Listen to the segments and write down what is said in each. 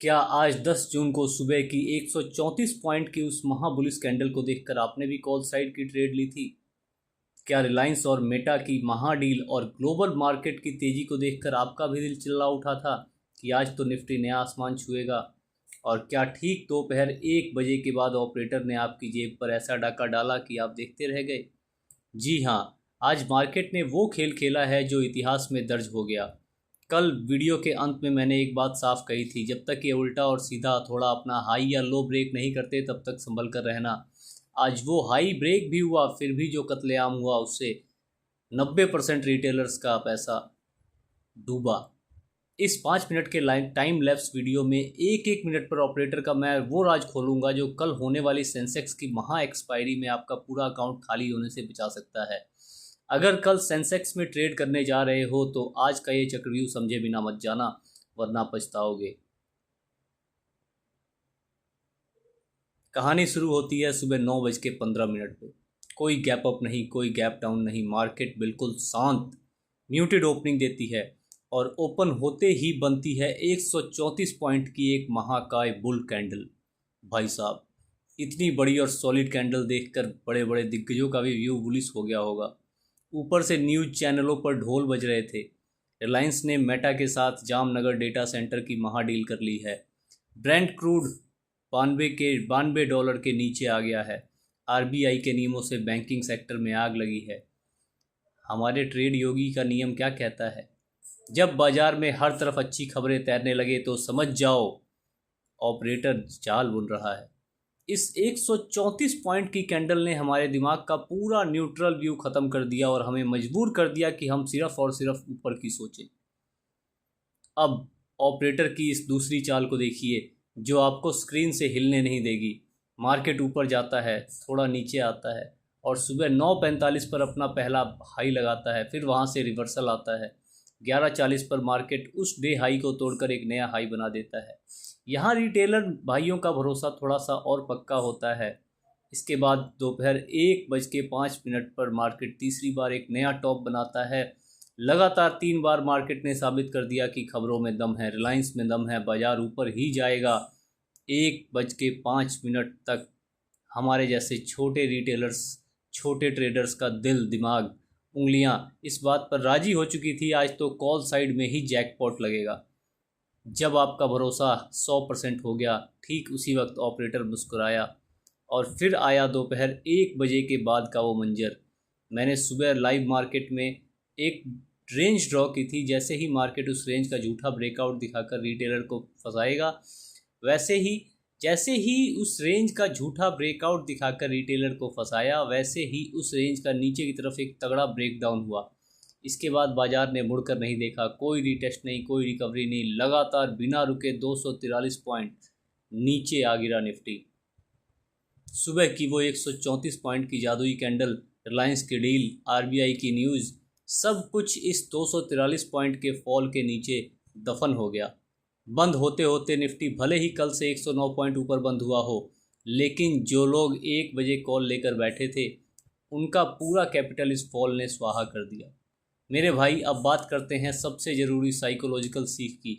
क्या आज 10 जून को सुबह की 134 पॉइंट की उस महाबुलिस कैंडल को देखकर आपने भी कॉल साइड की ट्रेड ली थी? क्या रिलायंस और मेटा की महाडील और ग्लोबल मार्केट की तेजी को देखकर आपका भी दिल चिल्ला उठा था कि आज तो निफ्टी नया आसमान छुएगा? और क्या ठीक दोपहर 1 बजे के बाद ऑपरेटर ने आपकी जेब पर ऐसा डाका डाला कि आप देखते रह गए? जी हाँ, आज मार्केट ने वो खेल खेला है जो इतिहास में दर्ज हो गया। कल वीडियो के अंत में मैंने एक बात साफ कही थी, जब तक ये उल्टा और सीधा थोड़ा अपना हाई या लो ब्रेक नहीं करते तब तक संभल कर रहना। आज वो हाई ब्रेक भी हुआ, फिर भी जो कत्लेआम हुआ उससे 90% रिटेलर्स का पैसा डूबा। इस 5 मिनट के टाइम लैप्स वीडियो में एक एक मिनट पर ऑपरेटर का मैं वो राज खोलूंगा जो कल होने वाली सेंसेक्स की महा एक्सपायरी में आपका पूरा अकाउंट खाली होने से बचा सकता है। अगर कल सेंसेक्स में ट्रेड करने जा रहे हो तो आज का ये चक्रव्यूह समझे बिना मत जाना, वरना पछताओगे। कहानी शुरू होती है सुबह 9:15 पे। कोई गैप अप नहीं, कोई गैप डाउन नहीं, मार्केट बिल्कुल शांत म्यूटेड ओपनिंग देती है और ओपन होते ही बनती है 134 पॉइंट की एक महाकाय बुल कैंडल। भाई साहब, इतनी बड़ी और सॉलिड कैंडल देखकर बड़े बड़े दिग्गजों का भी व्यू बुलिश हो गया होगा। ऊपर से न्यूज चैनलों पर ढोल बज रहे थे। रिलायंस ने मेटा के साथ जामनगर डेटा सेंटर की महाडील कर ली है। ब्रेंट क्रूड 92 के नीचे आ गया है। आरबीआई के नियमों से बैंकिंग सेक्टर में आग लगी है। हमारे ट्रेड योगी का नियम क्या कहता है? जब बाजार में हर तरफ अच्छी खबरें तैरने लगे तो समझ जाओ ऑपरेटर चाल बुन रहा है। इस 134 पॉइंट की कैंडल ने हमारे दिमाग का पूरा न्यूट्रल व्यू ख़त्म कर दिया और हमें मजबूर कर दिया कि हम सिर्फ और सिर्फ ऊपर की सोचें। अब ऑपरेटर की इस दूसरी चाल को देखिए जो आपको स्क्रीन से हिलने नहीं देगी। मार्केट ऊपर जाता है, थोड़ा नीचे आता है और सुबह 9:45 पर अपना पहला हाई लगाता है, फिर वहाँ से रिवर्सल आता है। 11:40 पर मार्केट उस डे हाई को तोड़कर एक नया हाई बना देता है। यहाँ रिटेलर भाइयों का भरोसा थोड़ा सा और पक्का होता है। इसके बाद दोपहर 1:05 पर मार्केट तीसरी बार एक नया टॉप बनाता है। लगातार 3 बार मार्केट ने साबित कर दिया कि खबरों में दम है, रिलायंस में दम है, बाजार ऊपर ही जाएगा। 1:05 तक हमारे जैसे छोटे रिटेलर्स, छोटे ट्रेडर्स का दिल दिमाग उंगलियां इस बात पर राजी हो चुकी थी आज तो कॉल साइड में ही जैकपॉट लगेगा। जब आपका भरोसा 100% हो गया, ठीक उसी वक्त ऑपरेटर मुस्कुराया और फिर आया दोपहर 1 बजे के बाद का वो मंजर। मैंने सुबह लाइव मार्केट में एक रेंज ड्रॉ की थी। जैसे ही मार्केट उस रेंज का झूठा ब्रेकआउट दिखाकर रिटेलर को फंसाएगा, वैसे ही जैसे ही उस रेंज का झूठा ब्रेकआउट दिखाकर रिटेलर को फंसाया, वैसे ही उस रेंज का नीचे की तरफ एक तगड़ा ब्रेकडाउन हुआ। इसके बाद बाजार ने मुड़कर नहीं देखा, कोई रीटेस्ट नहीं, कोई रिकवरी नहीं, लगातार बिना रुके 243 पॉइंट नीचे आ गिरा निफ्टी। सुबह की वो 134 पॉइंट की जादुई कैंडल, रिलायंस की डील, आरबीआई की न्यूज़, सब कुछ इस 243 पॉइंट के फॉल के नीचे दफन हो गया। बंद होते होते निफ्टी भले ही कल से 109 पॉइंट ऊपर बंद हुआ हो, लेकिन जो लोग 1 बजे कॉल लेकर बैठे थे उनका पूरा कैपिटल इस फॉल ने स्वाहा कर दिया। मेरे भाई, अब बात करते हैं सबसे ज़रूरी साइकोलॉजिकल सीख की।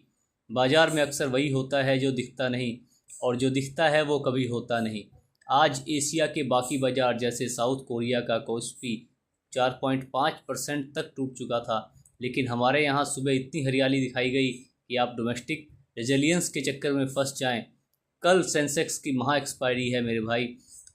बाजार में अक्सर वही होता है जो दिखता नहीं, और जो दिखता है वो कभी होता नहीं। आज एशिया के बाकी बाजार जैसे साउथ कोरिया का कोस्पी 4.5% तक टूट चुका था, लेकिन हमारे यहाँ सुबह इतनी हरियाली दिखाई गई कि आप डोमेस्टिक रेजिलियंस के चक्कर में फंस जाएं। कल सेंसेक्स की महा एक्सपायरी है मेरे भाई,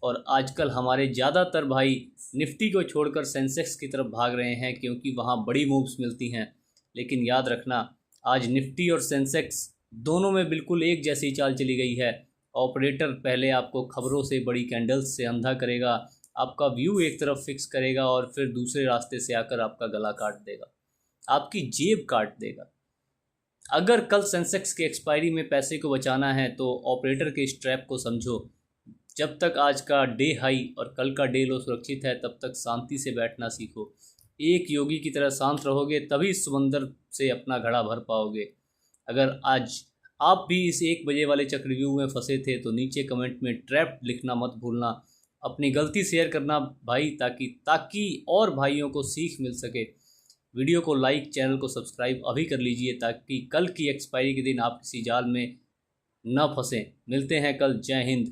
और आजकल हमारे ज़्यादातर भाई निफ्टी को छोड़कर सेंसेक्स की तरफ भाग रहे हैं क्योंकि वहाँ बड़ी मूव्स मिलती हैं। लेकिन याद रखना, आज निफ्टी और सेंसेक्स दोनों में बिल्कुल एक जैसी चाल चली गई है। ऑपरेटर पहले आपको खबरों से, बड़ी कैंडल्स से अंधा करेगा, आपका व्यू एक तरफ फिक्स करेगा और फिर दूसरे रास्ते से आकर आपका गला काट देगा, आपकी जेब काट देगा। अगर कल सेंसेक्स की एक्सपायरी में पैसे को बचाना है तो ऑपरेटर के इस ट्रैप को समझो। जब तक आज का डे हाई और कल का डे लो सुरक्षित है, तब तक शांति से बैठना सीखो। एक योगी की तरह शांत रहोगे तभी समंदर से अपना घड़ा भर पाओगे। अगर आज आप भी इस 1 बजे वाले चक्रव्यूह में फंसे थे तो नीचे कमेंट में ट्रैप लिखना मत भूलना। अपनी गलती शेयर करना भाई, ताकि और भाइयों को सीख मिल सके। वीडियो को लाइक, चैनल को सब्सक्राइब अभी कर लीजिए ताकि कल की एक्सपायरी के दिन आप किसी जाल में न फंसें। मिलते हैं कल। जय हिंद।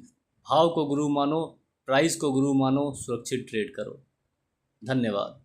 भाव को गुरु मानो, प्राइस को गुरु मानो, सुरक्षित ट्रेड करो। धन्यवाद।